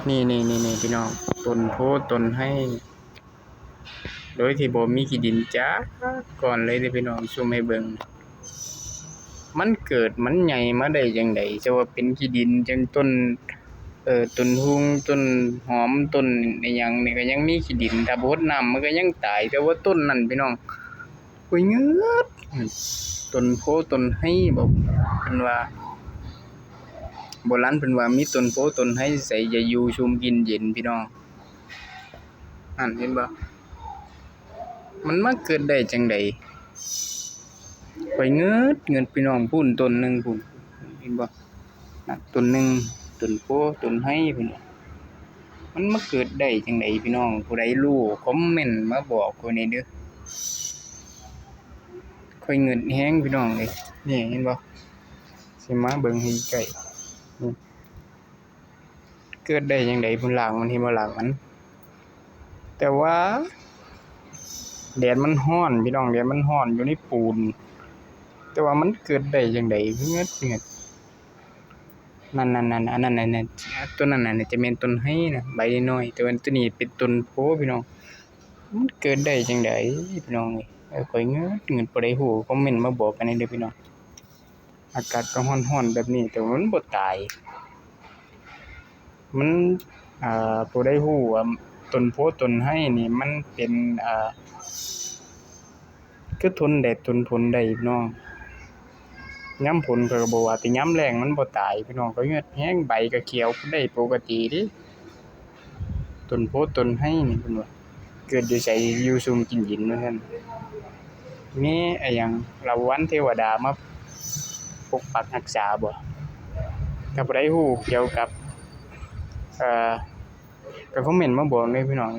นี่พี่น้องต้นโพต้นให้โดยที่บ่มีขี้ดินจักก่อนเลยเด้อพี่น้องซูมให้เบิ่งมันเกิดมันใหญ่มาได้จังได๋จะว่าเป็นขี้ดินจังต้นต้นฮุงต้นหอมต้นอิหยังนี่ก็ยังมีขี้ดินถ้าบ่รดน้ำมันก็ยังตายแต่ว่าต้นนั้นพี่น้องอุ้ยเงือดต้นโพต้นไห้บ่เพิ่นว่าโบราณเพิ่นว่ามีต้นโพต้นไห้ใสจะอยู่ชุมกินเย็นพี่น้องนั่นเห็นบ่มันมาเกิดได้จังได๋ข้อยเงือดพี่น้องพู้นต้นหนึงพู้นเห็นบ่นั่นต้นหนึงต้นโพต้นไห้พุ่นมันมาเกิดได้จังได๋พี่น้องผู้ใดรู้คอมเมนต์มาบอกข้อยแหน่เด้อข้อยเงือดแรงพี่น้องเอ้ยนี่เห็นบ่สิมาเบิ่งให้ใกล้นี่เกิดได้จังได๋พุ่นรากมันเห็นบ่รากมันแต่ว่าแดดมันร้อนพี่น้องแดดมันร้อนอยู่ในปูนแต่ว่ามันเกิดได้จังได๋เงือดนั่นอันนั้นน่ะต้นนั้นน่ะจะแม่นต้นไห้น่ะใบน้อยแต่ว่าตัวนี้เป็นต้นโพพี่น้องมันเกิดได้จังได๋พี่น้องเอ้ยข้อยเงือดผู้ใดรู้คอมเมนต์มาบอกกันหน่อยเด้อพี่น้องอากาศก็ร้อนๆแบบนี้แต่ว่ามันบ่ตายมันผู้ใดรู้ว่าต้นโพต้นไห้นี่มันเป็นคือทนแดดทนฝนได้พี่น้องยามฝนข้อยก็บ่ว่าแต่ยามแล้งมันบ่ตายพี่น้องข้อยเงือดแรงใบก็เขียวได้ปกติเดะต้นโพต้นไห้นี่เพิ่นว่าเกิดอยู่ไสอยู่ซุมกินดินว่าซั่นมีอิหยังลาวัณเทวดามาปกปักรักษาบ่ถ้าผู้ใดรู้เกี่ยวกับก็คอมเมนต์มาบอกหน่อยพี่น้อง